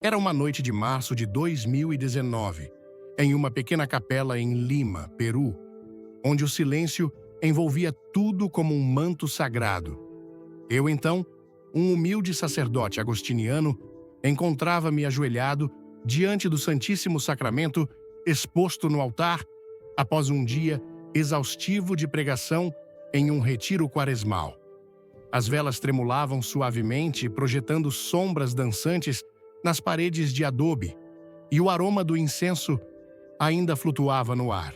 Era uma noite de março de 2019, em uma pequena capela em Lima, Peru, onde o silêncio envolvia tudo como um manto sagrado. Eu, então, um humilde sacerdote agostiniano, encontrava-me ajoelhado diante do Santíssimo Sacramento, exposto no altar, após um dia exaustivo de pregação em um retiro quaresmal. As velas tremulavam suavemente, projetando sombras dançantes nas paredes de adobe, e o aroma do incenso ainda flutuava no ar.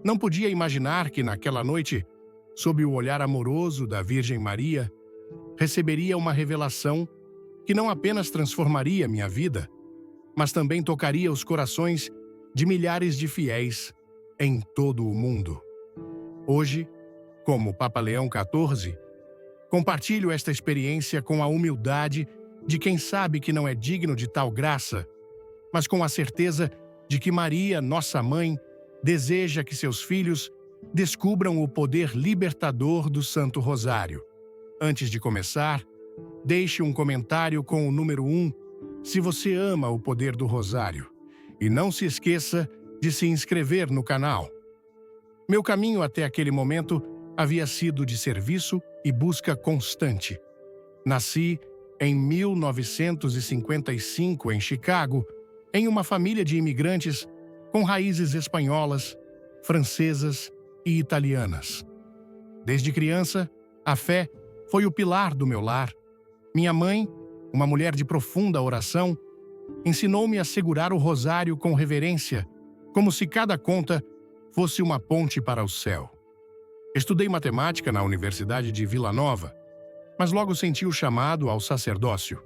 Não podia imaginar que naquela noite, sob o olhar amoroso da Virgem Maria, receberia uma revelação que não apenas transformaria minha vida, mas também tocaria os corações de milhares de fiéis em todo o mundo. Hoje, como Papa Leão XIV, compartilho esta experiência com a humildade de quem sabe que não é digno de tal graça, mas com a certeza de que Maria, nossa mãe, deseja que seus filhos descubram o poder libertador do Santo Rosário. Antes de começar, deixe um comentário com o número 1 se você ama o poder do Rosário. E não se esqueça de se inscrever no canal. Meu caminho até aquele momento havia sido de serviço e busca constante. Nasci em 1955 em Chicago, em uma família de imigrantes com raízes espanholas, francesas e italianas. Desde criança, a fé foi o pilar do meu lar. Minha mãe, uma mulher de profunda oração, ensinou-me a segurar o rosário com reverência, como se cada conta fosse uma ponte para o céu. Estudei matemática na Universidade de Vila Nova, mas logo senti o chamado ao sacerdócio.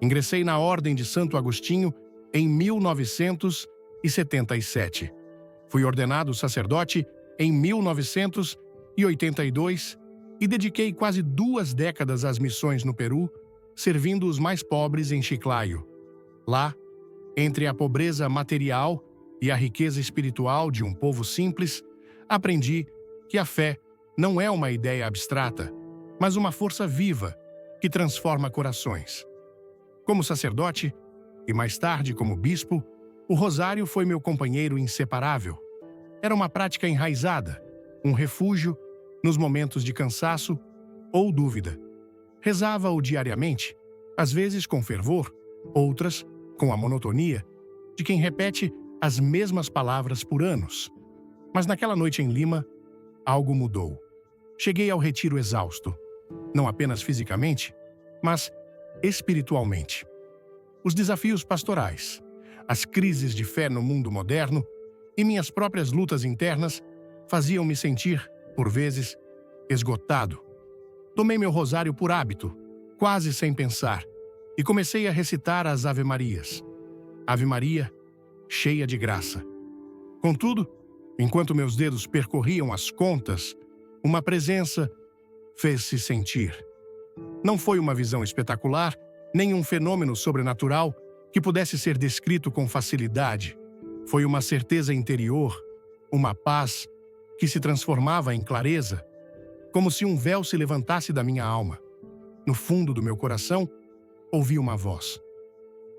Ingressei na Ordem de Santo Agostinho em 1977. Fui ordenado sacerdote em 1982 e dediquei quase 2 décadas às missões no Peru, servindo os mais pobres em Chiclayo. Lá, entre a pobreza material e a riqueza espiritual de um povo simples, aprendi que a fé não é uma ideia abstrata, mas uma força viva que transforma corações. Como sacerdote, e mais tarde como bispo, o rosário foi meu companheiro inseparável. Era uma prática enraizada, um refúgio nos momentos de cansaço ou dúvida. Rezava-o diariamente, às vezes com fervor, outras com a monotonia de quem repete as mesmas palavras por anos. Mas naquela noite em Lima, algo mudou. Cheguei ao retiro exausto, não apenas fisicamente, mas espiritualmente. Os desafios pastorais, as crises de fé no mundo moderno e minhas próprias lutas internas faziam-me sentir, por vezes, esgotado. Tomei meu rosário por hábito, quase sem pensar, e comecei a recitar as Ave-Marias. Ave Maria, cheia de graça. Contudo, enquanto meus dedos percorriam as contas, uma presença fez-se sentir. Não foi uma visão espetacular, nem um fenômeno sobrenatural que pudesse ser descrito com facilidade. Foi uma certeza interior, uma paz que se transformava em clareza, como se um véu se levantasse da minha alma. No fundo do meu coração, ouvi uma voz.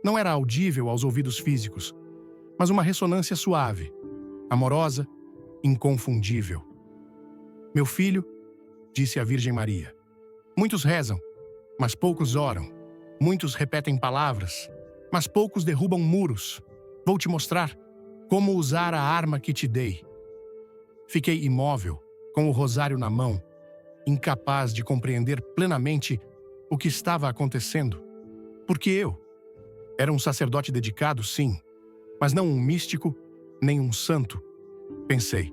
Não era audível aos ouvidos físicos, mas uma ressonância suave, amorosa, inconfundível. Meu filho, disse a Virgem Maria, muitos rezam, mas poucos oram. Muitos repetem palavras, mas poucos derrubam muros. Vou te mostrar como usar a arma que te dei. Fiquei imóvel, com o rosário na mão, incapaz de compreender plenamente o que estava acontecendo. Porque eu era um sacerdote dedicado, sim, mas não um místico, nem um santo. Pensei,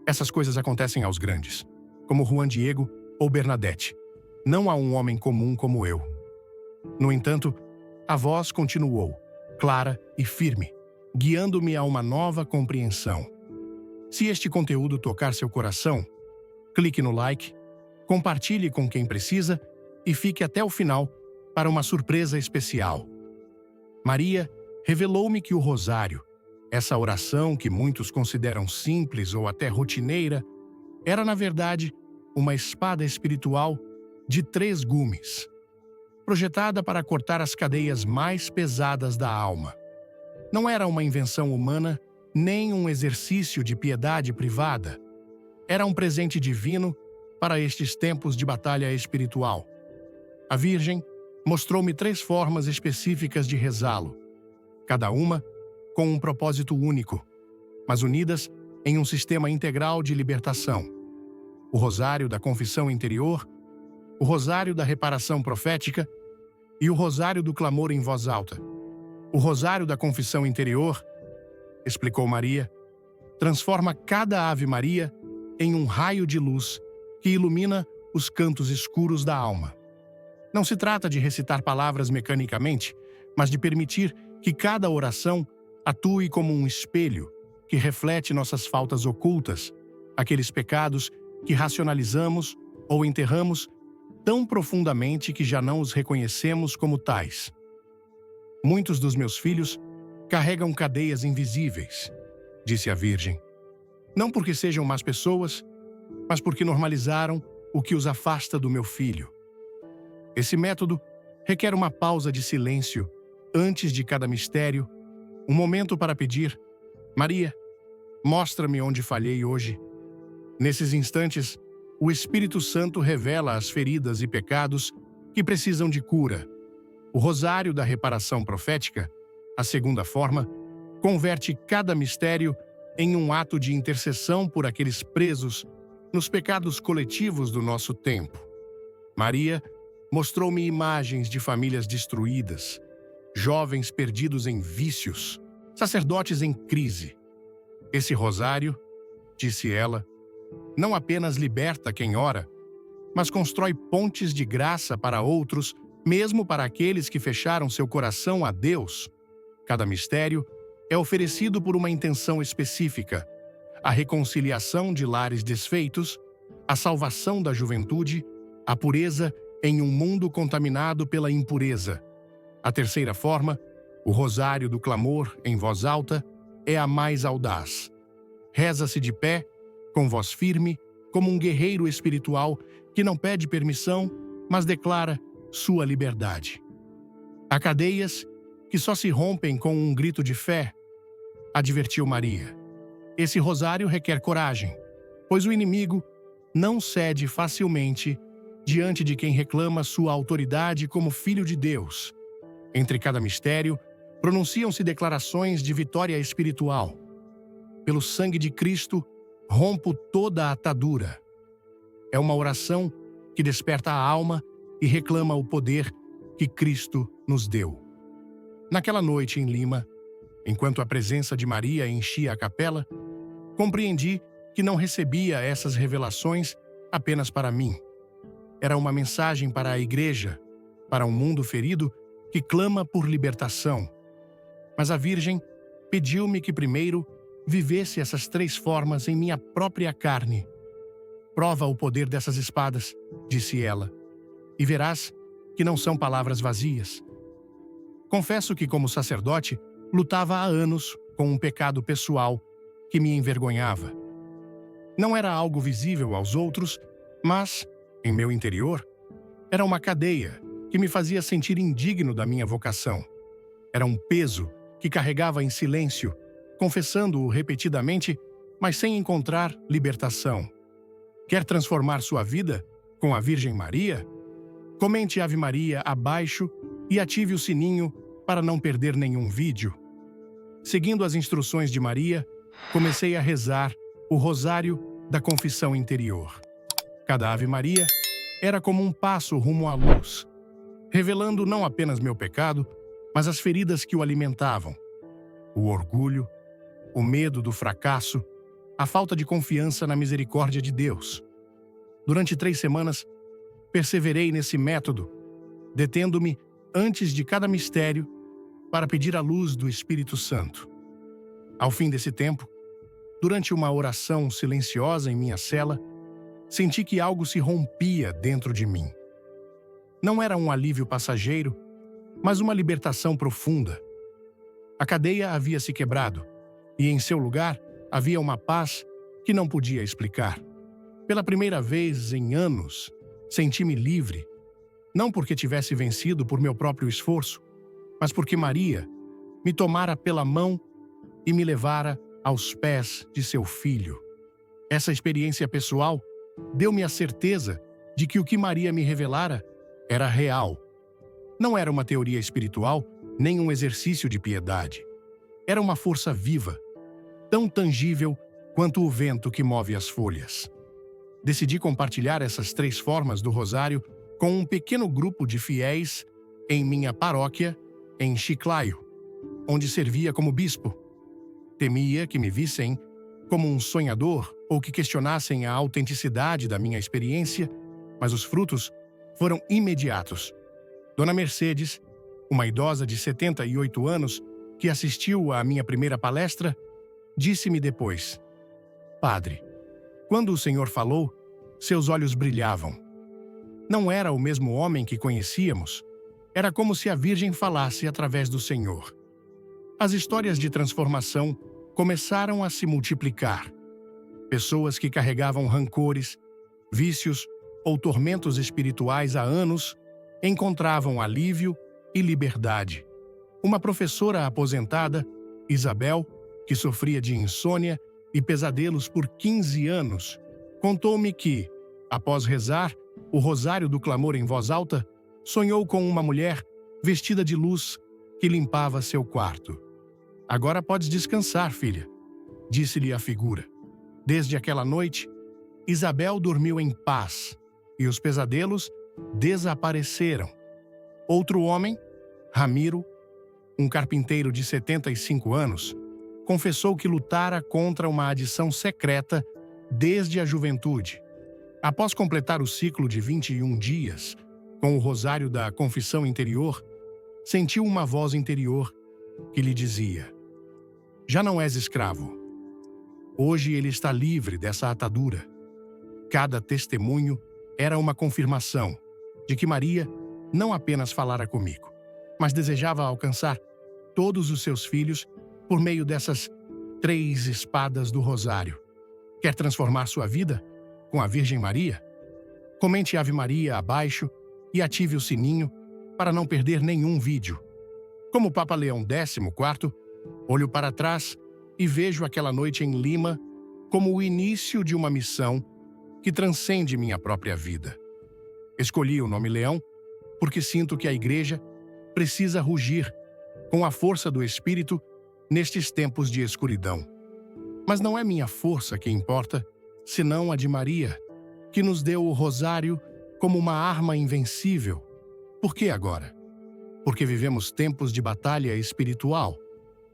essas coisas acontecem aos grandes, como Juan Diego ou Bernadette, não a um homem comum como eu. No entanto, a voz continuou, clara e firme, guiando-me a uma nova compreensão. Se este conteúdo tocar seu coração, clique no like, compartilhe com quem precisa e fique até o final para uma surpresa especial. Maria revelou-me que o rosário, essa oração que muitos consideram simples ou até rotineira, era, na verdade, uma espada espiritual de 3 gumes. projetada para cortar as cadeias mais pesadas da alma. Não era uma invenção humana, nem um exercício de piedade privada. Era um presente divino para estes tempos de batalha espiritual. A Virgem mostrou-me 3 formas específicas de rezá-lo, cada uma com um propósito único, mas unidas em um sistema integral de libertação. O Rosário da Confissão Interior, o Rosário da Reparação Profética e o Rosário do Clamor em Voz Alta. O Rosário da Confissão Interior, explicou Maria, transforma cada Ave Maria em um raio de luz que ilumina os cantos escuros da alma. Não se trata de recitar palavras mecanicamente, mas de permitir que cada oração atue como um espelho que reflete nossas faltas ocultas, aqueles pecados que racionalizamos ou enterramos tão profundamente que já não os reconhecemos como tais. Muitos dos meus filhos carregam cadeias invisíveis, disse a Virgem. Não porque sejam más pessoas, mas porque normalizaram o que os afasta do meu filho. Esse método requer uma pausa de silêncio antes de cada mistério, um momento para pedir: Maria, mostra-me onde falhei hoje. Nesses instantes, o Espírito Santo revela as feridas e pecados que precisam de cura. O Rosário da Reparação Profética, a segunda forma, converte cada mistério em um ato de intercessão por aqueles presos nos pecados coletivos do nosso tempo. Maria mostrou-me imagens de famílias destruídas, jovens perdidos em vícios, sacerdotes em crise. Esse rosário, disse ela, não apenas liberta quem ora, mas constrói pontes de graça para outros, mesmo para aqueles que fecharam seu coração a Deus. Cada mistério é oferecido por uma intenção específica: a reconciliação de lares desfeitos, a salvação da juventude, a pureza em um mundo contaminado pela impureza. A terceira forma, o Rosário do Clamor em voz alta, é a mais audaz. Reza-se de pé, com voz firme, como um guerreiro espiritual que não pede permissão, mas declara sua liberdade. Há cadeias que só se rompem com um grito de fé, advertiu Maria. Esse rosário requer coragem, pois o inimigo não cede facilmente diante de quem reclama sua autoridade como filho de Deus. Entre cada mistério, pronunciam-se declarações de vitória espiritual. Pelo sangue de Cristo, rompo toda a atadura. É uma oração que desperta a alma e reclama o poder que Cristo nos deu. Naquela noite em Lima, enquanto a presença de Maria enchia a capela, compreendi que não recebia essas revelações apenas para mim. Era uma mensagem para a Igreja, para um mundo ferido que clama por libertação. Mas a Virgem pediu-me que primeiro vivesse essas 3 formas em minha própria carne. Prova o poder dessas espadas, disse ela, e verás que não são palavras vazias. Confesso que, como sacerdote, lutava há anos com um pecado pessoal que me envergonhava. Não era algo visível aos outros, mas, em meu interior, era uma cadeia que me fazia sentir indigno da minha vocação. Era um peso que carregava em silêncio, confessando-o repetidamente, mas sem encontrar libertação. Quer transformar sua vida com a Virgem Maria? Comente Ave Maria abaixo e ative o sininho para não perder nenhum vídeo. Seguindo as instruções de Maria, comecei a rezar o Rosário da Confissão Interior. Cada Ave Maria era como um passo rumo à luz, revelando não apenas meu pecado, mas as feridas que o alimentavam. O orgulho, o medo do fracasso, a falta de confiança na misericórdia de Deus. Durante 3 semanas, perseverei nesse método, detendo-me antes de cada mistério para pedir a luz do Espírito Santo. Ao fim desse tempo, durante uma oração silenciosa em minha cela, senti que algo se rompia dentro de mim. Não era um alívio passageiro, mas uma libertação profunda. A cadeia havia se quebrado, e em seu lugar havia uma paz que não podia explicar. Pela primeira vez em anos, senti-me livre. não porque tivesse vencido por meu próprio esforço, mas porque Maria me tomara pela mão e me levara aos pés de seu filho. Essa experiência pessoal deu-me a certeza de que o que Maria me revelara era real. Não era uma teoria espiritual, nem um exercício de piedade. Era uma força viva, tão tangível quanto o vento que move as folhas. Decidi compartilhar essas 3 formas do rosário com um pequeno grupo de fiéis em minha paróquia, em Chiclayo, onde servia como bispo. Temia que me vissem como um sonhador ou que questionassem a autenticidade da minha experiência, mas os frutos foram imediatos. Dona Mercedes, uma idosa de 78 anos que assistiu à minha primeira palestra, disse-me depois: Padre, quando o senhor falou, seus olhos brilhavam. Não era o mesmo homem que conhecíamos. Era como se a Virgem falasse através do Senhor. As histórias de transformação começaram a se multiplicar. Pessoas que carregavam rancores, vícios ou tormentos espirituais há anos encontravam alívio e liberdade. Uma professora aposentada, Isabel, que sofria de insônia e pesadelos por 15 anos, contou-me que, após rezar o rosário do clamor em voz alta, sonhou com uma mulher vestida de luz que limpava seu quarto. Agora podes descansar, filha, disse-lhe a figura. Desde aquela noite, Isabel dormiu em paz e os pesadelos desapareceram. Outro homem, Ramiro, um carpinteiro de 75 anos, confessou que lutara contra uma adição secreta desde a juventude. Após completar o ciclo de 21 dias, com o rosário da confissão interior, sentiu uma voz interior que lhe dizia: já não és escravo. Hoje ele está livre dessa atadura. Cada testemunho era uma confirmação de que Maria não apenas falara comigo, mas desejava alcançar todos os seus filhos por meio dessas 3 espadas do rosário. Quer transformar sua vida com a Virgem Maria? Comente Ave Maria abaixo e ative o sininho para não perder nenhum vídeo. Como Papa Leão XIV, olho para trás e vejo aquela noite em Lima como o início de uma missão que transcende minha própria vida. Escolhi o nome Leão porque sinto que a Igreja precisa rugir com a força do Espírito nestes tempos de escuridão. Mas não é minha força que importa, senão a de Maria, que nos deu o rosário como uma arma invencível. Por que agora? Porque vivemos tempos de batalha espiritual.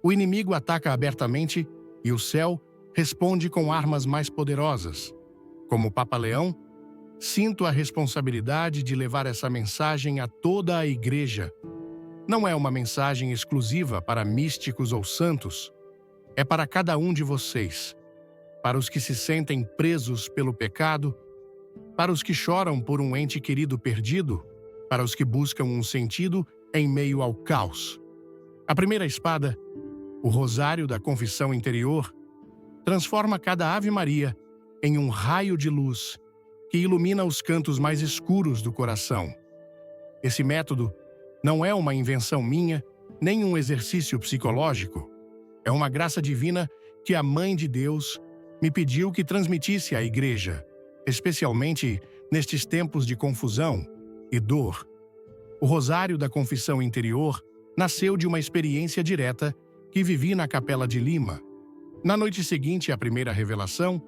O inimigo ataca abertamente e o céu responde com armas mais poderosas. Como Papa Leão, sinto a responsabilidade de levar essa mensagem a toda a Igreja. Não é uma mensagem exclusiva para místicos ou santos. É para cada um de vocês. Para os que se sentem presos pelo pecado, para os que choram por um ente querido perdido, para os que buscam um sentido em meio ao caos. A primeira espada, o rosário da confissão interior, transforma cada Ave Maria em um raio de luz que ilumina os cantos mais escuros do coração. Esse método não é uma invenção minha, nem um exercício psicológico. É uma graça divina que a Mãe de Deus me pediu que transmitisse à Igreja, especialmente nestes tempos de confusão e dor. O rosário da confissão interior nasceu de uma experiência direta que vivi na Capela de Lima. Na noite seguinte à primeira revelação,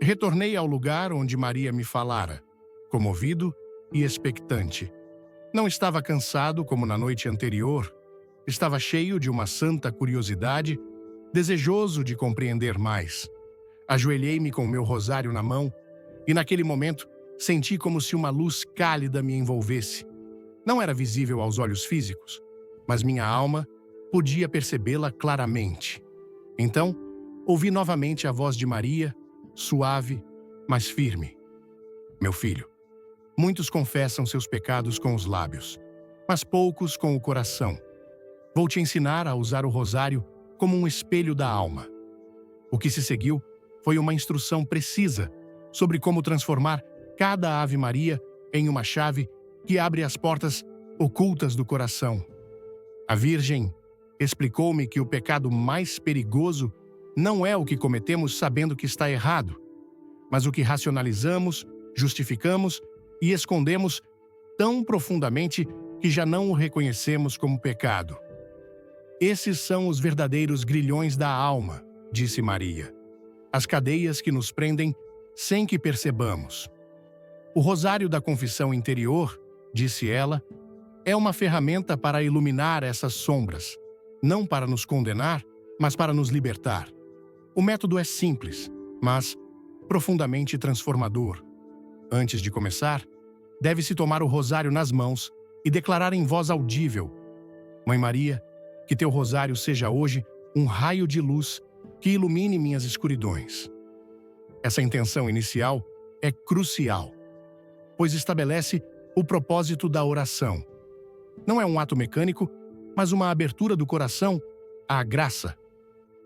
retornei ao lugar onde Maria me falara, comovido e expectante. Não estava cansado como na noite anterior, estava cheio de uma santa curiosidade, desejoso de compreender mais. Ajoelhei-me com meu rosário na mão e naquele momento senti como se uma luz cálida me envolvesse. Não era visível aos olhos físicos, mas minha alma podia percebê-la claramente. Então, ouvi novamente a voz de Maria, suave, mas firme. Meu filho, muitos confessam seus pecados com os lábios, mas poucos com o coração. Vou te ensinar a usar o rosário como um espelho da alma. O que se seguiu foi uma instrução precisa sobre como transformar cada Ave Maria em uma chave que abre as portas ocultas do coração. A Virgem explicou-me que o pecado mais perigoso não é o que cometemos sabendo que está errado, mas o que racionalizamos, justificamos e escondemos tão profundamente que já não o reconhecemos como pecado. Esses são os verdadeiros grilhões da alma, disse Maria. As cadeias que nos prendem sem que percebamos. O rosário da confissão interior, disse ela, é uma ferramenta para iluminar essas sombras, não para nos condenar, mas para nos libertar. O método é simples, mas profundamente transformador. Antes de começar, deve-se tomar o rosário nas mãos e declarar em voz audível: Mãe Maria, que teu rosário seja hoje um raio de luz que ilumine minhas escuridões. Essa intenção inicial é crucial, pois estabelece o propósito da oração. Não é um ato mecânico, mas uma abertura do coração à graça.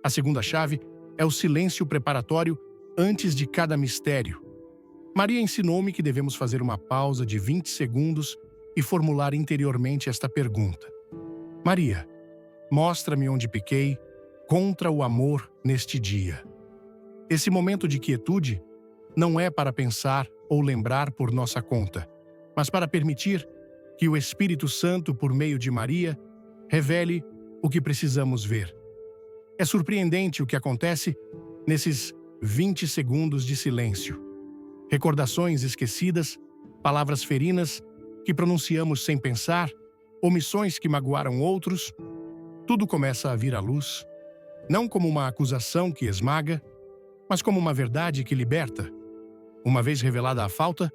A segunda chave é o silêncio preparatório antes de cada mistério. Maria ensinou-me que devemos fazer uma pausa de 20 segundos e formular interiormente esta pergunta: Maria, mostra-me onde pequei contra o amor neste dia. Esse momento de quietude não é para pensar ou lembrar por nossa conta, mas para permitir que o Espírito Santo, por meio de Maria, revele o que precisamos ver. É surpreendente o que acontece nesses 20 segundos de silêncio. Recordações esquecidas, palavras ferinas que pronunciamos sem pensar, omissões que magoaram outros, tudo começa a vir à luz, não como uma acusação que esmaga, mas como uma verdade que liberta. Uma vez revelada a falta,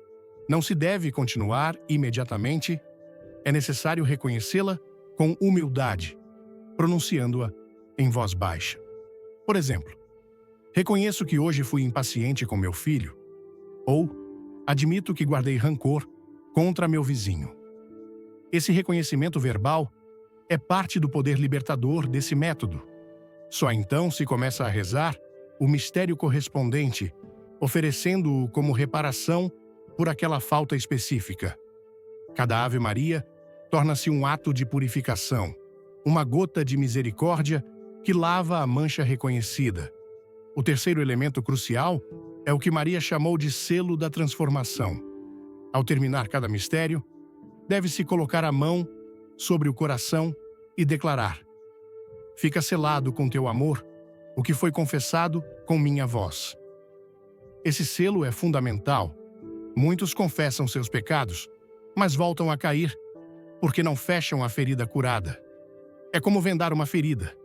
não se deve continuar imediatamente, é necessário reconhecê-la com humildade, pronunciando-a em voz baixa. Por exemplo, reconheço que hoje fui impaciente com meu filho, ou admito que guardei rancor contra meu vizinho. Esse reconhecimento verbal é parte do poder libertador desse método. Só então se começa a rezar o mistério correspondente, oferecendo-o como reparação por aquela falta específica. Cada Ave Maria torna-se um ato de purificação, uma gota de misericórdia que lava a mancha reconhecida. O terceiro elemento crucial é o que Maria chamou de selo da transformação. Ao terminar cada mistério, deve-se colocar a mão sobre o coração e declarar: Fica selado com teu amor o que foi confessado com minha voz. Esse selo é fundamental. Muitos confessam seus pecados, mas voltam a cair porque não fecham a ferida curada. É como vendar uma ferida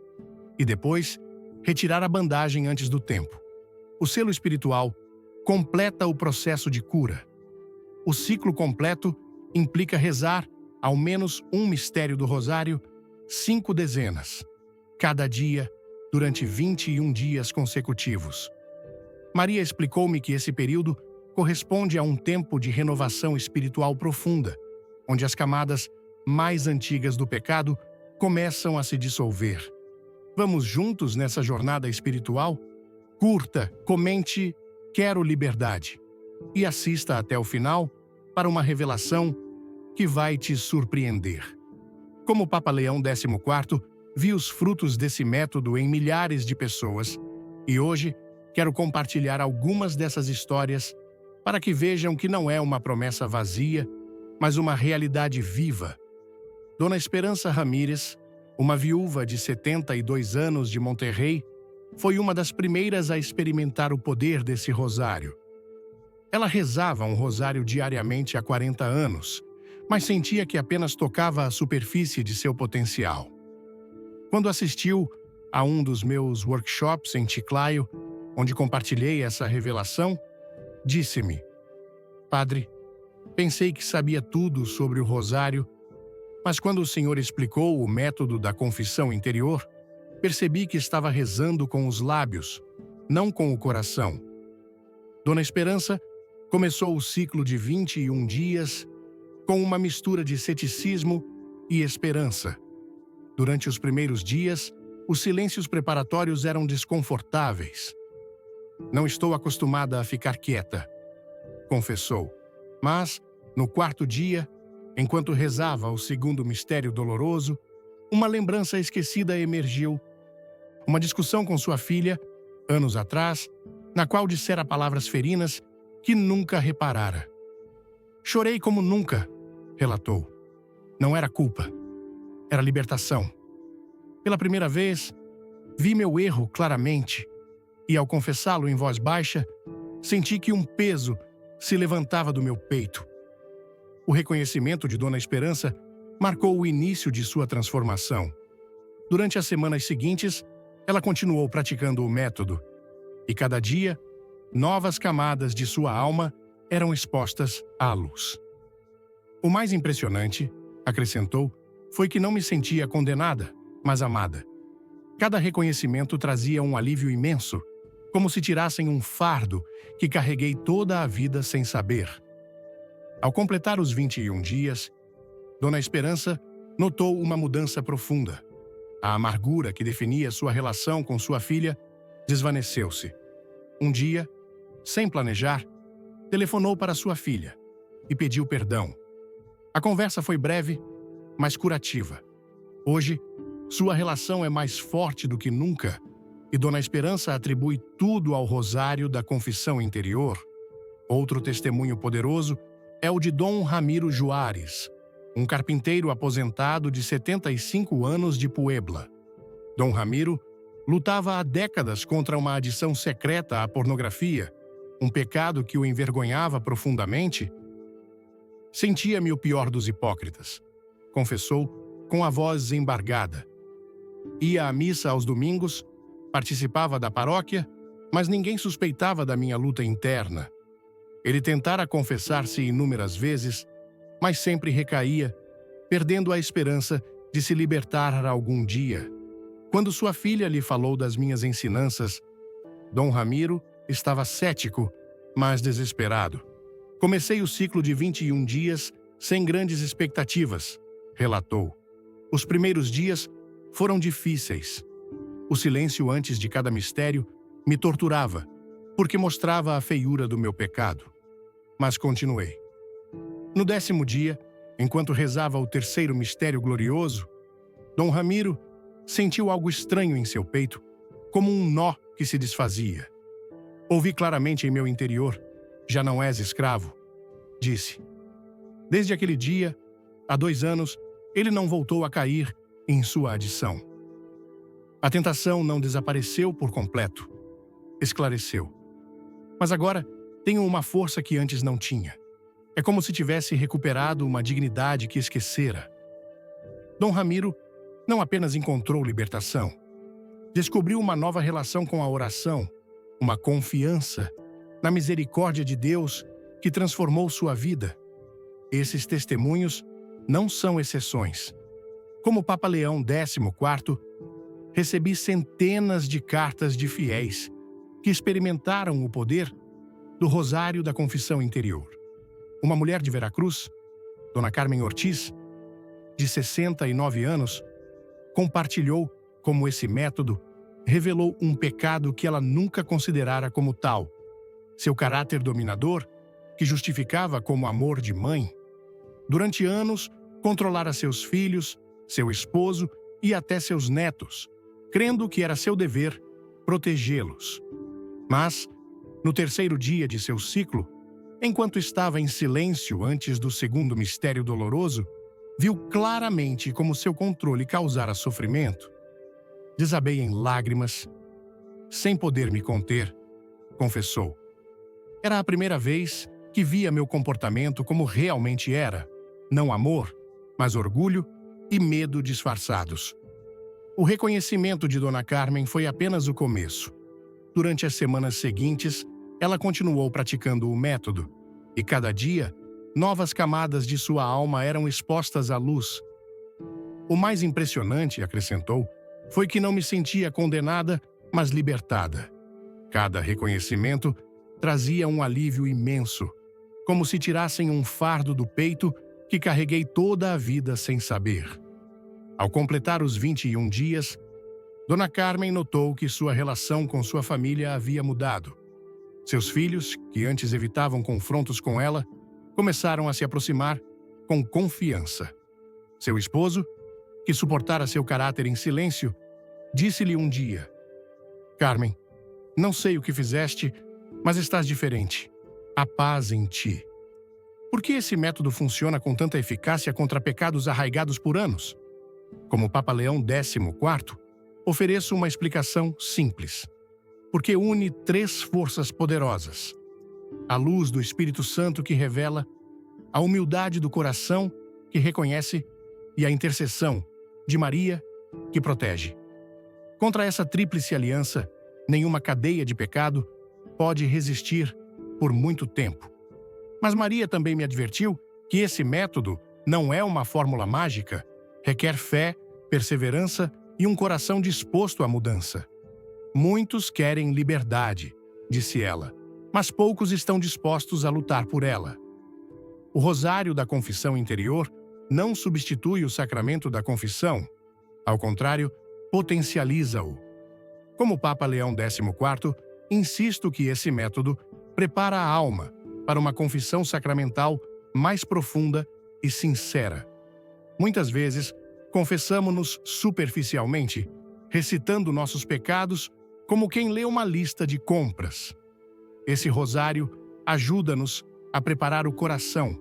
e depois retirar a bandagem antes do tempo. O selo espiritual completa o processo de cura. O ciclo completo implica rezar ao menos um mistério do rosário 5 dezenas, cada dia, durante 21 dias consecutivos. Maria explicou-me que esse período corresponde a um tempo de renovação espiritual profunda, onde as camadas mais antigas do pecado começam a se dissolver. Vamos juntos nessa jornada espiritual? Curta, comente "Quero liberdade" e assista até o final para uma revelação que vai te surpreender. Como o Papa Leão XIV viu os frutos desse método em milhares de pessoas, e hoje quero compartilhar algumas dessas histórias para que vejam que não é uma promessa vazia, mas uma realidade viva. Dona Esperança Ramírez, uma viúva de 72 anos de Monterrey, foi uma das primeiras a experimentar o poder desse rosário. Ela rezava um rosário diariamente há 40 anos, mas sentia que apenas tocava a superfície de seu potencial. Quando assistiu a um dos meus workshops em Chiclayo, onde compartilhei essa revelação, disse-me: Padre, pensei que sabia tudo sobre o rosário, mas quando o Senhor explicou o método da confissão interior, percebi que estava rezando com os lábios, não com o coração. Dona Esperança começou o ciclo de 21 dias com uma mistura de ceticismo e esperança. Durante os primeiros dias, os silêncios preparatórios eram desconfortáveis. Não estou acostumada a ficar quieta, confessou. Mas, no quarto dia, Enquanto rezava o segundo mistério doloroso, uma lembrança esquecida emergiu. Uma discussão com sua filha, anos atrás, na qual dissera palavras ferinas que nunca reparara. Chorei como nunca, relatou. Não era culpa, era libertação. Pela primeira vez, vi meu erro claramente e, ao confessá-lo em voz baixa, senti que um peso se levantava do meu peito. O reconhecimento de Dona Esperança marcou o início de sua transformação. Durante as semanas seguintes, ela continuou praticando o método, e cada dia, novas camadas de sua alma eram expostas à luz. O mais impressionante, acrescentou, foi que não me sentia condenada, mas amada. Cada reconhecimento trazia um alívio imenso, como se tirassem um fardo que carreguei toda a vida sem saber. Ao completar os 21 dias, Dona Esperança notou uma mudança profunda. A amargura que definia sua relação com sua filha desvaneceu-se. Um dia, sem planejar, telefonou para sua filha e pediu perdão. A conversa foi breve, mas curativa. Hoje, sua relação é mais forte do que nunca e Dona Esperança atribui tudo ao rosário da confissão interior. Outro testemunho poderoso é o de Dom Ramiro Juárez, um carpinteiro aposentado de 75 anos de Puebla. Dom Ramiro lutava há décadas contra uma adição secreta à pornografia, um pecado que o envergonhava profundamente. Sentia-me o pior dos hipócritas, confessou com a voz embargada. Ia à missa aos domingos, participava da paróquia, mas ninguém suspeitava da minha luta interna. Ele tentara confessar-se inúmeras vezes, mas sempre recaía, perdendo a esperança de se libertar algum dia. Quando sua filha lhe falou das minhas ensinanças, Dom Ramiro estava cético, mas desesperado. Comecei o ciclo de 21 dias sem grandes expectativas, relatou. Os primeiros dias foram difíceis. O silêncio antes de cada mistério me torturava, porque mostrava a feiura do meu pecado. Mas continuei. No 10º dia, enquanto rezava o terceiro mistério glorioso, Dom Ramiro sentiu algo estranho em seu peito, como um nó que se desfazia. Ouvi claramente em meu interior: já não és escravo, disse. Desde aquele dia, há 2 anos, ele não voltou a cair em sua adição. A tentação não desapareceu por completo. Esclareceu. Mas agora tenho uma força que antes não tinha. É como se tivesse recuperado uma dignidade que esquecera. Dom Ramiro não apenas encontrou libertação, descobriu uma nova relação com a oração, uma confiança na misericórdia de Deus que transformou sua vida. Esses testemunhos não são exceções. Como Papa Leão XIV, recebi centenas de cartas de fiéis que experimentaram o poder do rosário da confissão interior. Uma mulher de Veracruz, Dona Carmen Ortiz, de 69 anos, compartilhou como esse método revelou um pecado que ela nunca considerara como tal, seu caráter dominador, que justificava como amor de mãe. Durante anos, controlara seus filhos, seu esposo e até seus netos, crendo que era seu dever protegê-los. Mas, no terceiro dia de seu ciclo, enquanto estava em silêncio antes do segundo mistério doloroso, viu claramente como seu controle causara sofrimento. Desabei em lágrimas, sem poder me conter, confessou. Era a primeira vez que via meu comportamento como realmente era, não amor, mas orgulho e medo disfarçados. O reconhecimento de Dona Carmen foi apenas o começo. Durante as semanas seguintes, ela continuou praticando o método, e cada dia, novas camadas de sua alma eram expostas à luz. O mais impressionante, acrescentou, foi que não me sentia condenada, mas libertada. Cada reconhecimento trazia um alívio imenso, como se tirassem um fardo do peito que carreguei toda a vida sem saber. Ao completar os 21 dias, Dona Carmen notou que sua relação com sua família havia mudado. Seus filhos, que antes evitavam confrontos com ela, começaram a se aproximar com confiança. Seu esposo, que suportara seu caráter em silêncio, disse-lhe um dia: Carmen, não sei o que fizeste, mas estás diferente. Há paz em ti. Por que esse método funciona com tanta eficácia contra pecados arraigados por anos? Como Papa Leão XIV, ofereço uma explicação simples. Porque une três forças poderosas: a luz do Espírito Santo que revela, a humildade do coração que reconhece e a intercessão de Maria que protege. Contra essa tríplice aliança, nenhuma cadeia de pecado pode resistir por muito tempo. Mas Maria também me advertiu que esse método não é uma fórmula mágica, requer fé, perseverança e um coração disposto à mudança. Muitos querem liberdade, disse ela, mas poucos estão dispostos a lutar por ela. O rosário da confissão interior não substitui o sacramento da confissão. Ao contrário, potencializa-o. Como Papa Leão XIV, insisto que esse método prepara a alma para uma confissão sacramental mais profunda e sincera. Muitas vezes, confessamo-nos superficialmente, recitando nossos pecados como quem lê uma lista de compras. Esse rosário ajuda-nos a preparar o coração,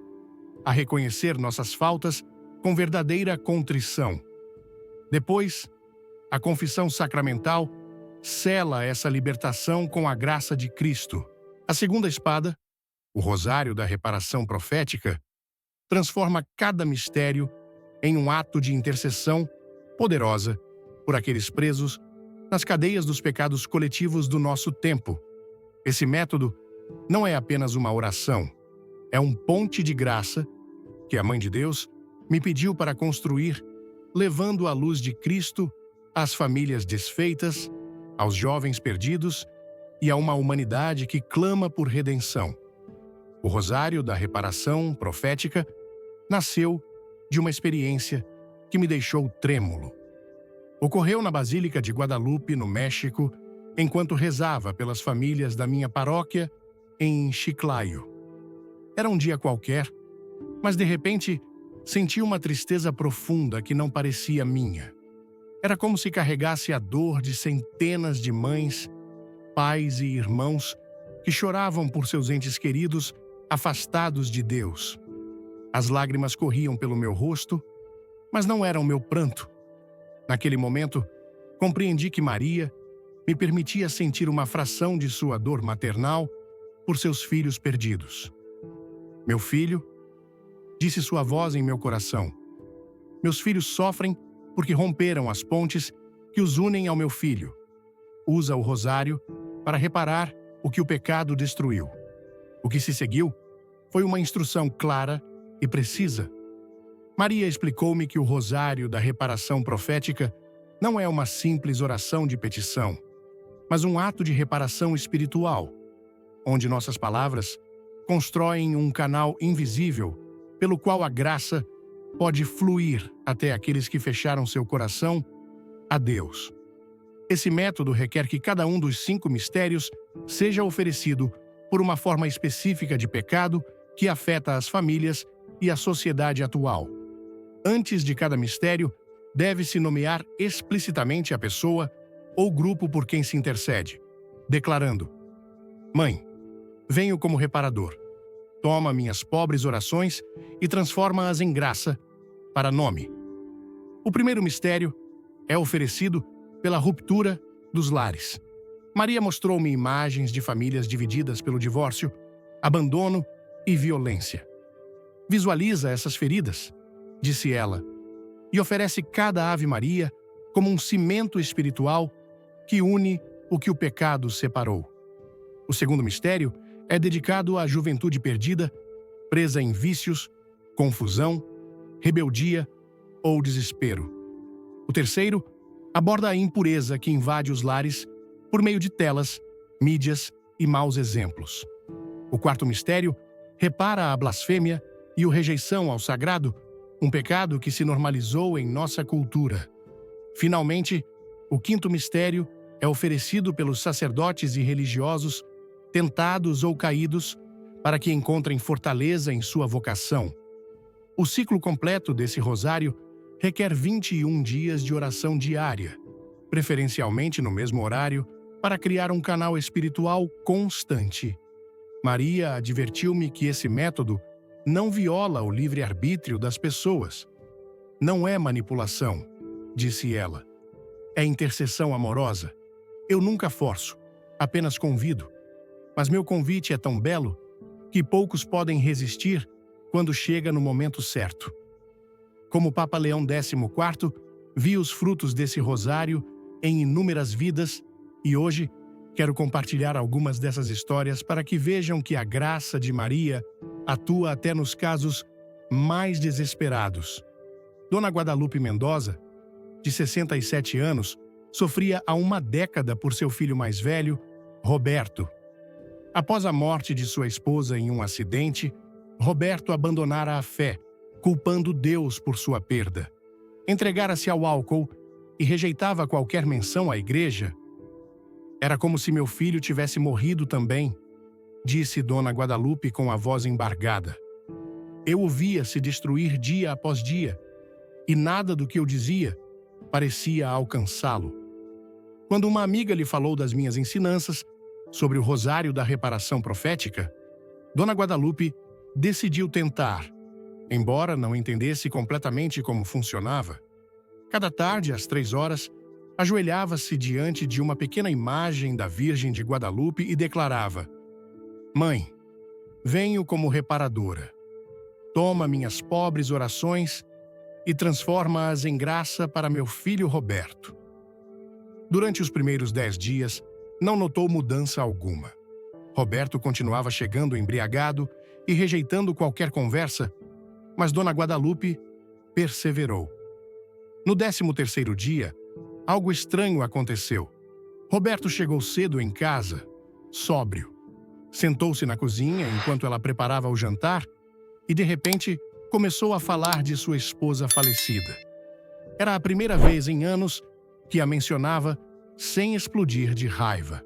a reconhecer nossas faltas com verdadeira contrição. Depois, a confissão sacramental sela essa libertação com a graça de Cristo. A segunda espada, o rosário da reparação profética, transforma cada mistério em um ato de intercessão poderosa por aqueles presos nas cadeias dos pecados coletivos do nosso tempo. Esse método não é apenas uma oração, é um ponte de graça que a Mãe de Deus me pediu para construir, levando a luz de Cristo às famílias desfeitas, aos jovens perdidos e a uma humanidade que clama por redenção. O rosário da reparação profética nasceu de uma experiência que me deixou trêmulo. Ocorreu na Basílica de Guadalupe, no México, enquanto rezava pelas famílias da minha paróquia em Chiclayo. Era um dia qualquer, mas de repente senti uma tristeza profunda que não parecia minha. Era como se carregasse a dor de centenas de mães, pais e irmãos que choravam por seus entes queridos afastados de Deus. As lágrimas corriam pelo meu rosto, mas não eram meu pranto. Naquele momento, compreendi que Maria me permitia sentir uma fração de sua dor maternal por seus filhos perdidos. Meu filho, disse sua voz em meu coração. Meus filhos sofrem porque romperam as pontes que os unem ao meu filho. Usa o rosário para reparar o que o pecado destruiu. O que se seguiu foi uma instrução clara e precisa. Maria explicou-me que o rosário da reparação profética não é uma simples oração de petição, mas um ato de reparação espiritual, onde nossas palavras constroem um canal invisível pelo qual a graça pode fluir até aqueles que fecharam seu coração a Deus. Esse método requer que cada um dos 5 mistérios seja oferecido por uma forma específica de pecado que afeta as famílias e a sociedade atual. Antes de cada mistério, deve-se nomear explicitamente a pessoa ou grupo por quem se intercede, declarando: Mãe, venho como reparador. Toma minhas pobres orações e transforma-as em graça para nome. O primeiro mistério é oferecido pela ruptura dos lares. Maria mostrou-me imagens de famílias divididas pelo divórcio, abandono e violência. Visualiza essas feridas, disse ela, e oferece cada Ave Maria como um cimento espiritual que une o que o pecado separou. O segundo mistério é dedicado à juventude perdida, presa em vícios, confusão, rebeldia ou desespero. O terceiro aborda a impureza que invade os lares por meio de telas, mídias e maus exemplos. O quarto mistério repara a blasfêmia e a rejeição ao sagrado, um pecado que se normalizou em nossa cultura. Finalmente, o quinto mistério é oferecido pelos sacerdotes e religiosos tentados ou caídos para que encontrem fortaleza em sua vocação. O ciclo completo desse rosário requer 21 dias de oração diária, preferencialmente no mesmo horário, para criar um canal espiritual constante. Maria advertiu-me que esse método não viola o livre-arbítrio das pessoas. Não é manipulação, disse ela. É intercessão amorosa. Eu nunca forço, apenas convido. Mas meu convite é tão belo que poucos podem resistir quando chega no momento certo. Como Papa Leão XIV, vi os frutos desse rosário em inúmeras vidas e hoje quero compartilhar algumas dessas histórias para que vejam que a graça de Maria atua até nos casos mais desesperados. Dona Guadalupe Mendoza, de 67 anos, sofria há uma década por seu filho mais velho, Roberto. Após a morte de sua esposa em um acidente, Roberto abandonara a fé, culpando Deus por sua perda. Entregara-se ao álcool e rejeitava qualquer menção à igreja. Era como se meu filho tivesse morrido também, disse Dona Guadalupe com a voz embargada. Eu o via se destruir dia após dia, e nada do que eu dizia parecia alcançá-lo. Quando uma amiga lhe falou das minhas ensinanças sobre o rosário da reparação profética, Dona Guadalupe decidiu tentar, embora não entendesse completamente como funcionava. Cada tarde, às 3 horas, ajoelhava-se diante de uma pequena imagem da Virgem de Guadalupe e declarava: Mãe, venho como reparadora. Toma minhas pobres orações e transforma-as em graça para meu filho Roberto. Durante os primeiros 10 dias, não notou mudança alguma. Roberto continuava chegando embriagado e rejeitando qualquer conversa, mas Dona Guadalupe perseverou. No 13º dia, algo estranho aconteceu. Roberto chegou cedo em casa, sóbrio. Sentou-se na cozinha enquanto ela preparava o jantar e, de repente, começou a falar de sua esposa falecida. Era a primeira vez em anos que a mencionava sem explodir de raiva.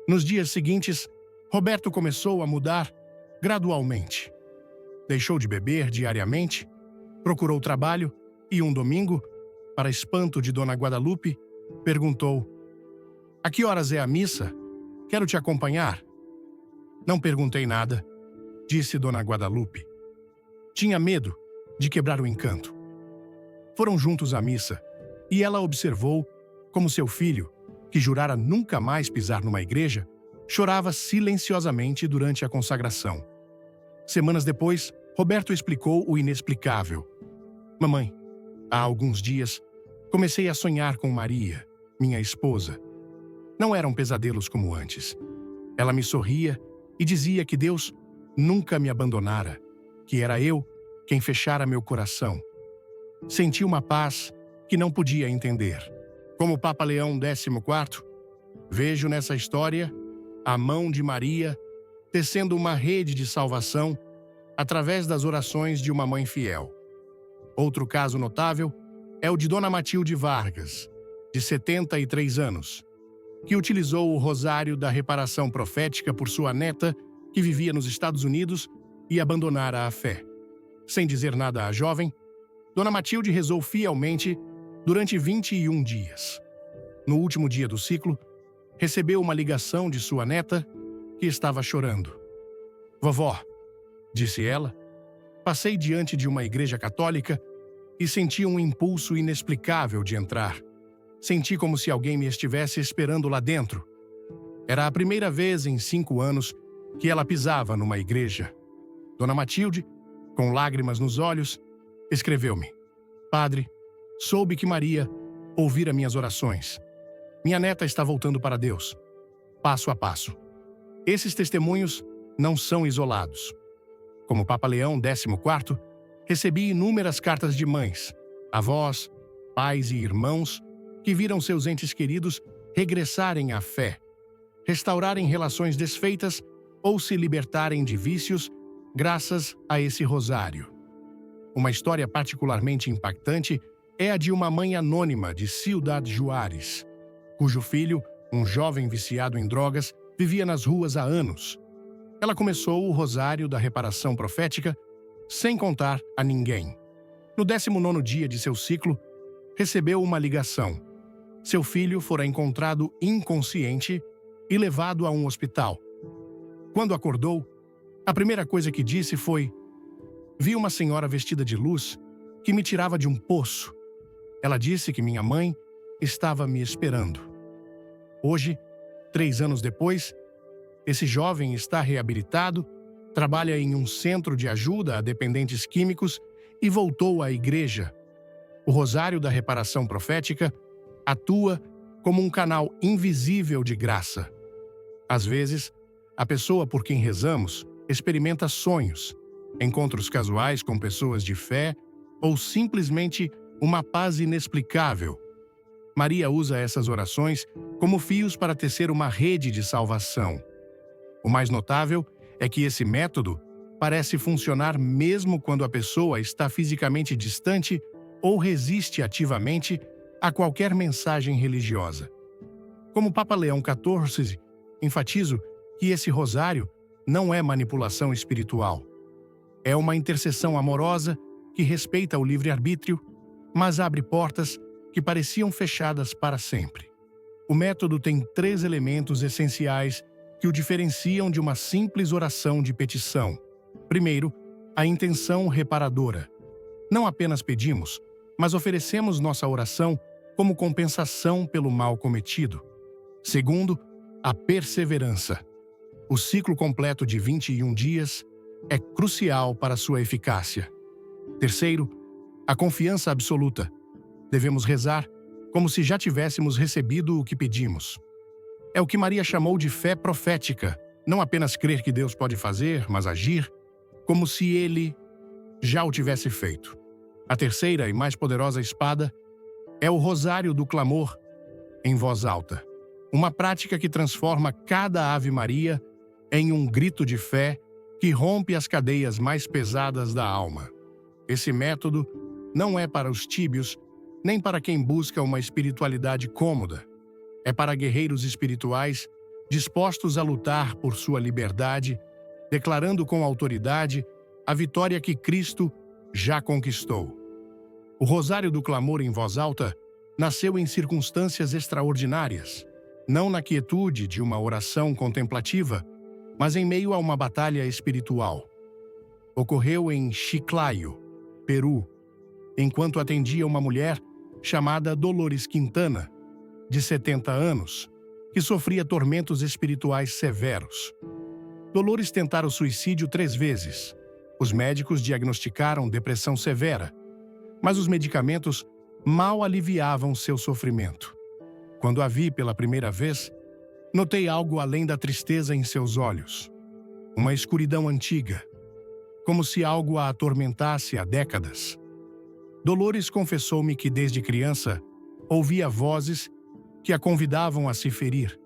Nos dias seguintes, Roberto começou a mudar gradualmente. Deixou de beber diariamente, procurou trabalho e um domingo, para espanto de Dona Guadalupe, perguntou: A que horas é a missa? Quero te acompanhar. Não perguntei nada, disse Dona Guadalupe. Tinha medo de quebrar o encanto. Foram juntos à missa e ela observou como seu filho, que jurara nunca mais pisar numa igreja, chorava silenciosamente durante a consagração. Semanas depois, Roberto explicou o inexplicável. Mamãe, há alguns dias, comecei a sonhar com Maria, minha esposa. Não eram pesadelos como antes. Ela me sorria e dizia que Deus nunca me abandonara, que era eu quem fechara meu coração. Senti uma paz que não podia entender. Como Papa Leão XIV, vejo nessa história a mão de Maria tecendo uma rede de salvação através das orações de uma mãe fiel. Outro caso notável é o de Dona Matilde Vargas, de 73 anos, que utilizou o rosário da reparação profética por sua neta, que vivia nos Estados Unidos, e abandonara a fé. Sem dizer nada à jovem, Dona Matilde rezou fielmente durante 21 dias. No último dia do ciclo, recebeu uma ligação de sua neta, que estava chorando. Vovó, disse ela, passei diante de uma igreja católica e senti um impulso inexplicável de entrar. Senti como se alguém me estivesse esperando lá dentro. Era a primeira vez em 5 anos que ela pisava numa igreja. Dona Matilde, com lágrimas nos olhos, escreveu-me: Padre, soube que Maria ouvira minhas orações. Minha neta está voltando para Deus, passo a passo. Esses testemunhos não são isolados. Como Papa Leão XIV, recebi inúmeras cartas de mães, avós, pais e irmãos que viram seus entes queridos regressarem à fé, restaurarem relações desfeitas ou se libertarem de vícios graças a esse rosário. Uma história particularmente impactante é a de uma mãe anônima de Ciudad Juárez, cujo filho, um jovem viciado em drogas, vivia nas ruas há anos. Ela começou o rosário da reparação profética sem contar a ninguém. No 19º dia de seu ciclo, recebeu uma ligação. Seu filho fora encontrado inconsciente e levado a um hospital. Quando acordou, a primeira coisa que disse foi: "Vi uma senhora vestida de luz que me tirava de um poço. Ela disse que minha mãe estava me esperando." Hoje, 3 anos depois, esse jovem está reabilitado, trabalha em um centro de ajuda a dependentes químicos e voltou à igreja. O Rosário da Reparação Profética atua como um canal invisível de graça. Às vezes, a pessoa por quem rezamos experimenta sonhos, encontros casuais com pessoas de fé ou simplesmente uma paz inexplicável. Maria usa essas orações como fios para tecer uma rede de salvação. O mais notável é que esse método parece funcionar mesmo quando a pessoa está fisicamente distante ou resiste ativamente a qualquer mensagem religiosa. Como Papa Leão XIV, enfatizo que esse rosário não é manipulação espiritual. É uma intercessão amorosa que respeita o livre-arbítrio, mas abre portas que pareciam fechadas para sempre. O método tem 3 elementos essenciais que o diferenciam de uma simples oração de petição. Primeiro, a intenção reparadora. Não apenas pedimos, mas oferecemos nossa oração como compensação pelo mal cometido. Segundo, a perseverança. O ciclo completo de 21 dias é crucial para sua eficácia. Terceiro, a confiança absoluta. Devemos rezar como se já tivéssemos recebido o que pedimos. É o que Maria chamou de fé profética, não apenas crer que Deus pode fazer, mas agir como se Ele já o tivesse feito. A terceira e mais poderosa espada é o Rosário do Clamor em voz alta, uma prática que transforma cada Ave Maria em um grito de fé que rompe as cadeias mais pesadas da alma. Esse método não é para os tíbios, nem para quem busca uma espiritualidade cômoda. É para guerreiros espirituais dispostos a lutar por sua liberdade, declarando com autoridade a vitória que Cristo já conquistou. O Rosário do Clamor em voz alta nasceu em circunstâncias extraordinárias, não na quietude de uma oração contemplativa, mas em meio a uma batalha espiritual. Ocorreu em Chiclayo, Peru, enquanto atendia uma mulher chamada Dolores Quintana, de 70 anos, que sofria tormentos espirituais severos. Dolores tentara o suicídio 3 vezes. Os médicos diagnosticaram depressão severa, mas os medicamentos mal aliviavam seu sofrimento. Quando a vi pela primeira vez, notei algo além da tristeza em seus olhos. Uma escuridão antiga, como se algo a atormentasse há décadas. Dolores confessou-me que desde criança ouvia vozes que a convidavam a se ferir,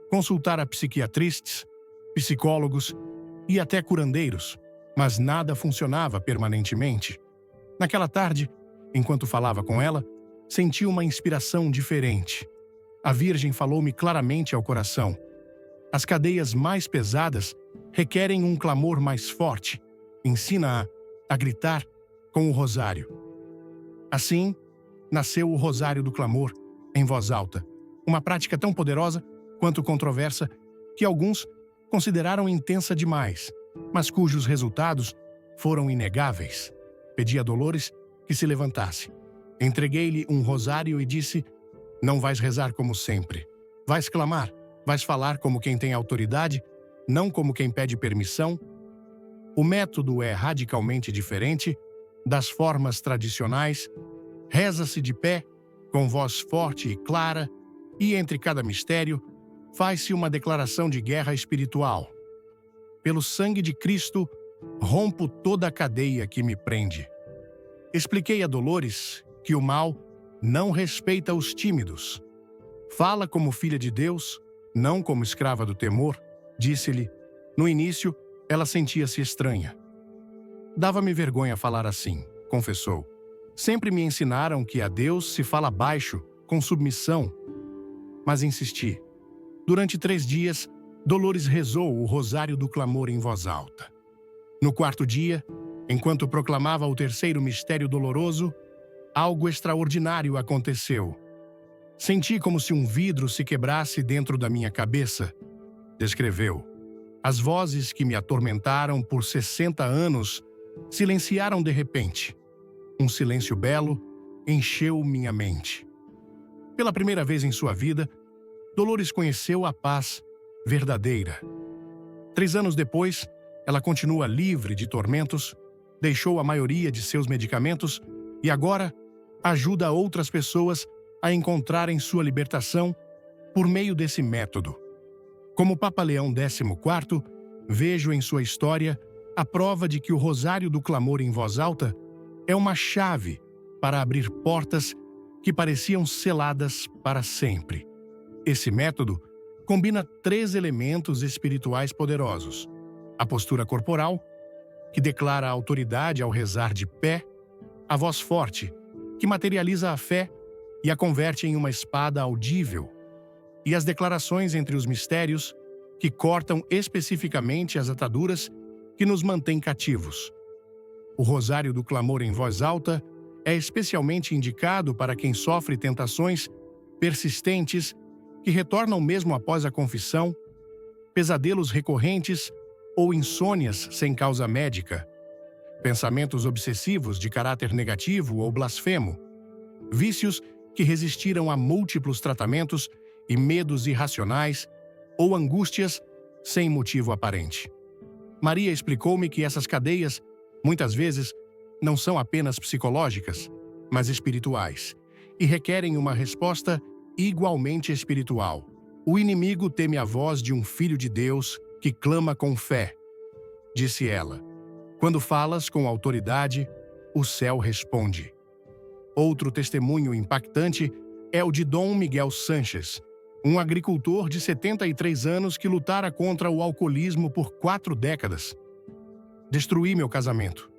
consultar a psiquiatristas, psicólogos e até curandeiros, mas nada funcionava permanentemente. Naquela tarde, enquanto falava com ela, senti uma inspiração diferente. A Virgem falou-me claramente ao coração. As cadeias mais pesadas requerem um clamor mais forte. Ensina-a a gritar com o rosário. Assim, nasceu o Rosário do Clamor em voz alta, uma prática tão poderosa quanto controversa que alguns consideraram intensa demais, mas cujos resultados foram inegáveis. Pedi a Dolores que se levantasse. Entreguei-lhe um rosário e disse: "Não vais rezar como sempre. Vais clamar, vais falar como quem tem autoridade, não como quem pede permissão." O método é radicalmente diferente das formas tradicionais. Reza-se de pé, com voz forte e clara, e entre cada mistério, faz-se uma declaração de guerra espiritual. Pelo sangue de Cristo, rompo toda a cadeia que me prende. Expliquei a Dolores que o mal não respeita os tímidos. Fala como filha de Deus, não como escrava do temor, disse-lhe. No início, ela sentia-se estranha. Dava-me vergonha falar assim, confessou. Sempre me ensinaram que a Deus se fala baixo, com submissão. Mas insisti. Durante 3 dias, Dolores rezou o Rosário do Clamor em voz alta. No 4º dia, Enquanto proclamava o terceiro mistério doloroso, algo extraordinário aconteceu. Senti como se um vidro se quebrasse dentro da minha cabeça, descreveu. As vozes que me atormentaram por 60 anos silenciaram de repente. Um silêncio belo encheu minha mente. Pela primeira vez em sua vida, Dolores conheceu a paz verdadeira. 3 anos depois, ela continua livre de tormentos, deixou a maioria de seus medicamentos e agora ajuda outras pessoas a encontrarem sua libertação por meio desse método. Como Papa Leão XIV, vejo em sua história a prova de que o rosário do clamor em voz alta é uma chave para abrir portas que pareciam seladas para sempre. Esse método combina 3 elementos espirituais poderosos: a postura corporal, que declara a autoridade ao rezar de pé, a voz forte, que materializa a fé e a converte em uma espada audível, e as declarações entre os mistérios, que cortam especificamente as ataduras que nos mantêm cativos. O rosário do clamor em voz alta é especialmente indicado para quem sofre tentações persistentes que retornam mesmo após a confissão, pesadelos recorrentes ou insônias sem causa médica, pensamentos obsessivos de caráter negativo ou blasfemo, vícios que resistiram a múltiplos tratamentos e medos irracionais ou angústias sem motivo aparente. Maria explicou-me que essas cadeias, muitas vezes, não são apenas psicológicas, mas espirituais, e requerem uma resposta igualmente espiritual. O inimigo teme a voz de um filho de Deus que clama com fé, disse ela. Quando falas com autoridade, o céu responde. Outro testemunho impactante é o de Dom Miguel Sanches, um agricultor de 73 anos que lutara contra o alcoolismo por 4 décadas. Destruí meu casamento,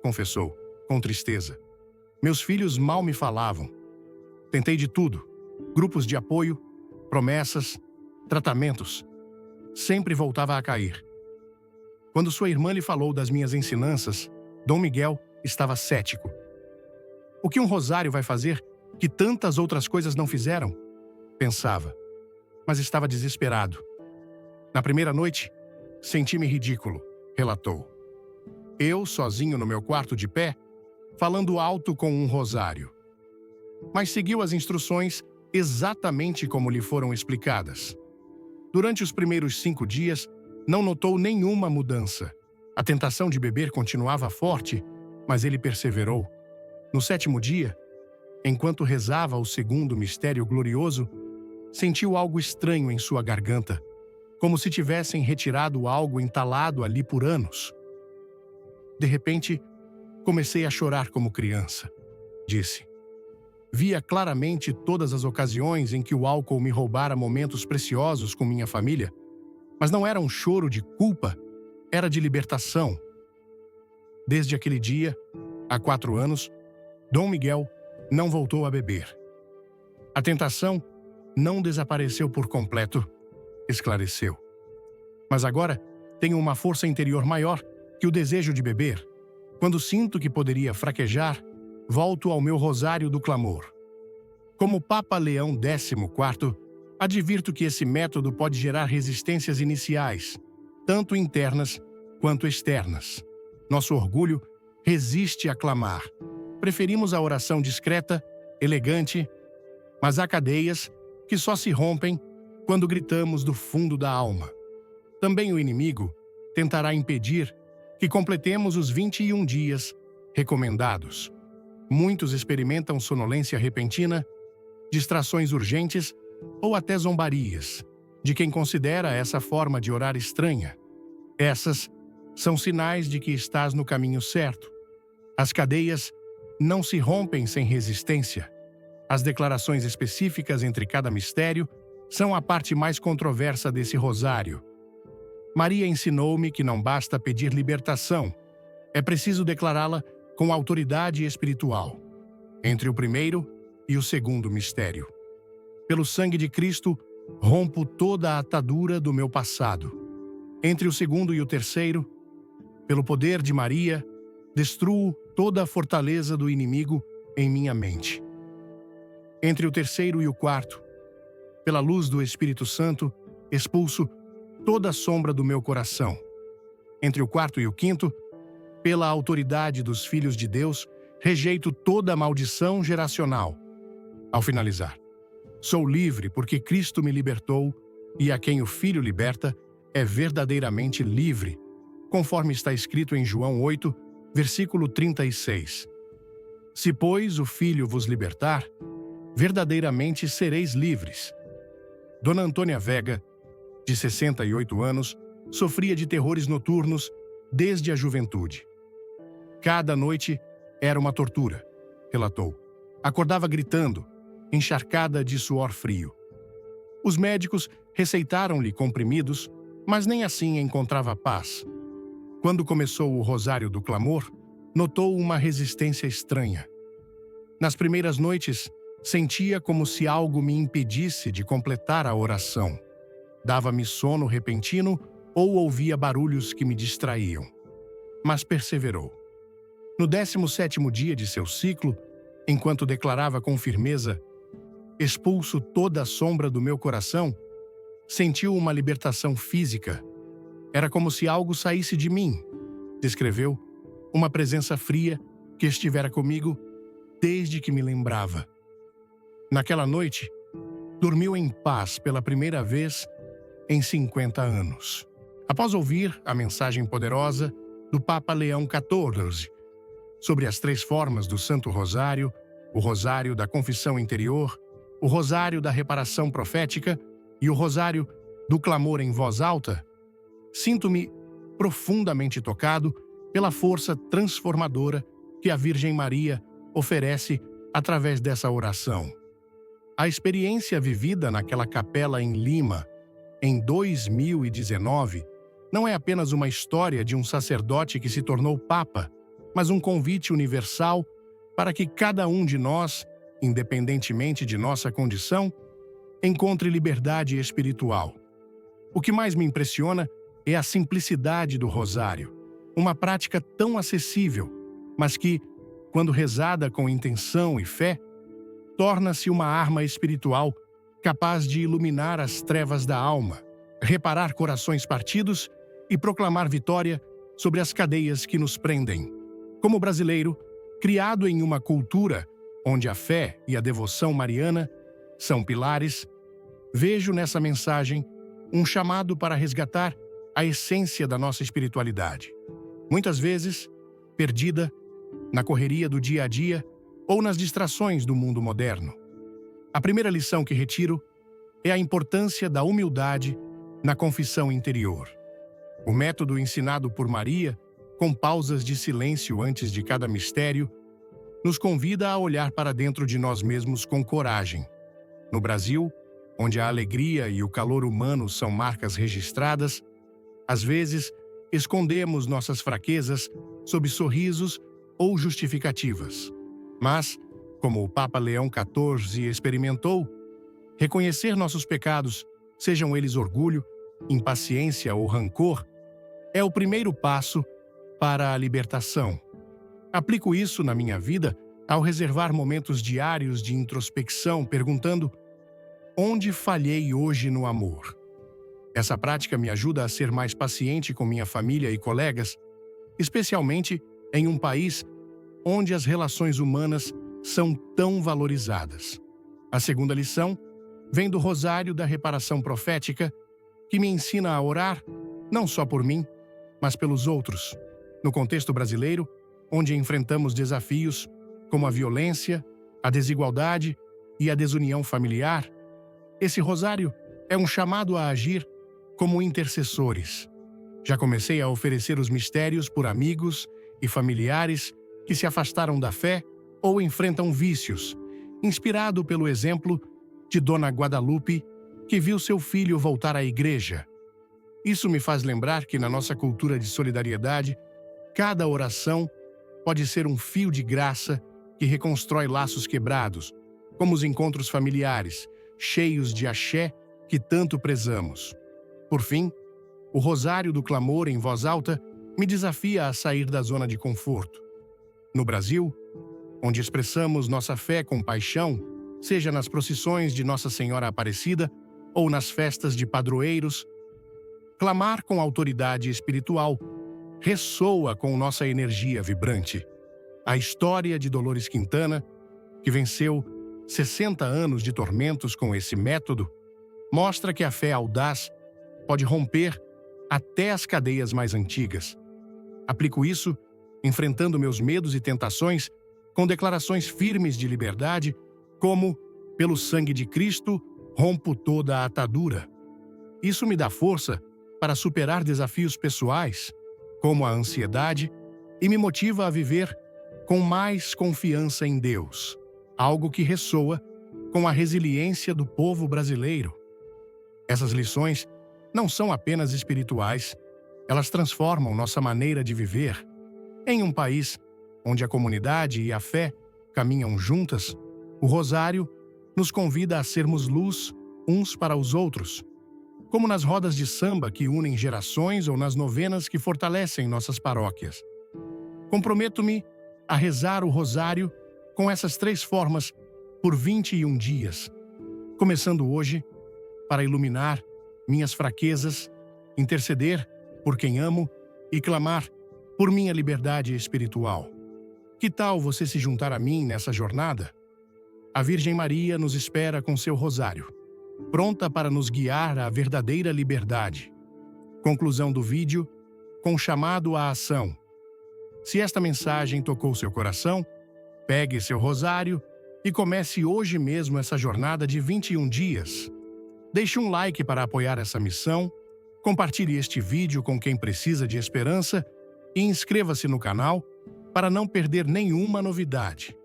confessou, com tristeza. Meus filhos mal me falavam. Tentei de tudo: grupos de apoio, promessas, tratamentos. Sempre voltava a cair. Quando sua irmã lhe falou das minhas ensinanças, Dom Miguel estava cético. O que um rosário vai fazer que tantas outras coisas não fizeram? Pensava, mas estava desesperado. Na primeira noite, senti-me ridículo, relatou. Eu, sozinho no meu quarto de pé, falando alto com um rosário. Mas seguiu as instruções exatamente como lhe foram explicadas. Durante os primeiros 5 dias, não notou nenhuma mudança. A tentação de beber continuava forte, mas ele perseverou. No 7º dia, enquanto rezava o segundo mistério glorioso, sentiu algo estranho em sua garganta, como se tivessem retirado algo entalado ali por anos. De repente, comecei a chorar como criança, disse. Via claramente todas as ocasiões em que o álcool me roubara momentos preciosos com minha família, mas não era um choro de culpa, era de libertação. Desde aquele dia, há 4 anos, Dom Miguel não voltou a beber. A tentação não desapareceu por completo, esclareceu. Mas agora tenho uma força interior maior que o desejo de beber. Quando sinto que poderia fraquejar, volto ao meu rosário do clamor. Como Papa Leão XIV, advirto que esse método pode gerar resistências iniciais, tanto internas quanto externas. Nosso orgulho resiste a clamar. Preferimos a oração discreta, elegante, mas há cadeias que só se rompem quando gritamos do fundo da alma. Também o inimigo tentará impedir que completemos os 21 dias recomendados. Muitos experimentam sonolência repentina, distrações urgentes ou até zombarias de quem considera essa forma de orar estranha. Essas são sinais de que estás no caminho certo. As cadeias não se rompem sem resistência. As declarações específicas entre cada mistério são a parte mais controversa desse rosário. Maria ensinou-me que não basta pedir libertação, é preciso declará-la com autoridade espiritual, entre o primeiro e o segundo mistério. Pelo sangue de Cristo, rompo toda a atadura do meu passado. Entre o segundo e o terceiro, pelo poder de Maria, destruo toda a fortaleza do inimigo em minha mente. Entre o terceiro e o quarto, pela luz do Espírito Santo, expulso toda a sombra do meu coração. Entre o quarto e o quinto, pela autoridade dos filhos de Deus, rejeito toda a maldição geracional. Ao finalizar, sou livre porque Cristo me libertou e a quem o Filho liberta é verdadeiramente livre, conforme está escrito em João 8, versículo 36. Se, pois, o Filho vos libertar, verdadeiramente sereis livres. Dona Antônia Vega, de 68 anos, sofria de terrores noturnos desde a juventude. Cada noite era uma tortura, relatou. Acordava gritando, encharcada de suor frio. Os médicos receitaram-lhe comprimidos, mas nem assim encontrava paz. Quando começou o Rosário do Clamor, notou uma resistência estranha. Nas primeiras noites, sentia como se algo me impedisse de completar a oração. Dava-me sono repentino ou ouvia barulhos que me distraíam. Mas perseverou. No 17º dia de seu ciclo, enquanto declarava com firmeza: expulso toda a sombra do meu coração, sentiu uma libertação física. Era como se algo saísse de mim, descreveu, uma presença fria que estivera comigo desde que me lembrava. Naquela noite, dormiu em paz pela primeira vez em 50 anos. Após ouvir a mensagem poderosa do Papa Leão XIV sobre as 3 formas do Santo Rosário, o Rosário da Confissão Interior, o Rosário da Reparação Profética e o Rosário do Clamor em Voz Alta, sinto-me profundamente tocado pela força transformadora que a Virgem Maria oferece através dessa oração. A experiência vivida naquela capela em Lima, em 2019, não é apenas uma história de um sacerdote que se tornou Papa, mas um convite universal para que cada um de nós, independentemente de nossa condição, encontre liberdade espiritual. O que mais me impressiona é a simplicidade do rosário, uma prática tão acessível, mas que, quando rezada com intenção e fé, torna-se uma arma espiritual capaz de iluminar as trevas da alma, reparar corações partidos e proclamar vitória sobre as cadeias que nos prendem. Como brasileiro, criado em uma cultura onde a fé e a devoção mariana são pilares, vejo nessa mensagem um chamado para resgatar a essência da nossa espiritualidade. Muitas vezes, perdida na correria do dia a dia ou nas distrações do mundo moderno. A primeira lição que retiro é a importância da humildade na confissão interior. O método ensinado por Maria, com pausas de silêncio antes de cada mistério, nos convida a olhar para dentro de nós mesmos com coragem. No Brasil, onde a alegria e o calor humano são marcas registradas, às vezes escondemos nossas fraquezas sob sorrisos ou justificativas. Mas, como o Papa Leão XIV experimentou, reconhecer nossos pecados, sejam eles orgulho, impaciência ou rancor, é o primeiro passo para a libertação. Aplico isso na minha vida ao reservar momentos diários de introspecção, perguntando: onde falhei hoje no amor? Essa prática me ajuda a ser mais paciente com minha família e colegas, especialmente em um país onde as relações humanas são tão valorizadas. A segunda lição vem do Rosário da Reparação Profética, que me ensina a orar não só por mim, mas pelos outros. No contexto brasileiro, onde enfrentamos desafios como a violência, a desigualdade e a desunião familiar, esse rosário é um chamado a agir como intercessores. Já comecei a oferecer os mistérios por amigos e familiares que se afastaram da fé ou enfrentam vícios, inspirado pelo exemplo de Dona Guadalupe, que viu seu filho voltar à igreja. Isso me faz lembrar que na nossa cultura de solidariedade, cada oração pode ser um fio de graça que reconstrói laços quebrados, como os encontros familiares, cheios de axé que tanto prezamos. Por fim, o Rosário do Clamor em voz alta me desafia a sair da zona de conforto. No Brasil, onde expressamos nossa fé com paixão, seja nas procissões de Nossa Senhora Aparecida ou nas festas de padroeiros, clamar com autoridade espiritual ressoa com nossa energia vibrante. A história de Dolores Quintana, que venceu 60 anos de tormentos com esse método, mostra que a fé audaz pode romper até as cadeias mais antigas. Aplico isso enfrentando meus medos e tentações com declarações firmes de liberdade, como, pelo sangue de Cristo, rompo toda a atadura. Isso me dá força para superar desafios pessoais, como a ansiedade, e me motiva a viver com mais confiança em Deus, algo que ressoa com a resiliência do povo brasileiro. Essas lições não são apenas espirituais, elas transformam nossa maneira de viver. Em um país onde a comunidade e a fé caminham juntas, o Rosário nos convida a sermos luz uns para os outros, como nas rodas de samba que unem gerações ou nas novenas que fortalecem nossas paróquias. Comprometo-me a rezar o Rosário com essas 3 formas por 21 dias, começando hoje para iluminar minhas fraquezas, interceder por quem amo e clamar por minha liberdade espiritual. Que tal você se juntar a mim nessa jornada? A Virgem Maria nos espera com seu rosário, pronta para nos guiar à verdadeira liberdade. Conclusão do vídeo, com chamado à ação. Se esta mensagem tocou seu coração, pegue seu rosário e comece hoje mesmo essa jornada de 21 dias. Deixe um like para apoiar essa missão, compartilhe este vídeo com quem precisa de esperança e inscreva-se no canal para não perder nenhuma novidade.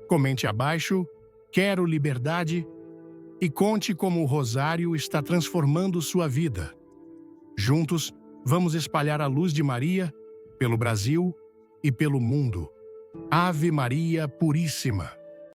Comente abaixo, quero liberdade, e conte como o Rosário está transformando sua vida. Juntos, vamos espalhar a luz de Maria pelo Brasil e pelo mundo. Ave Maria Puríssima.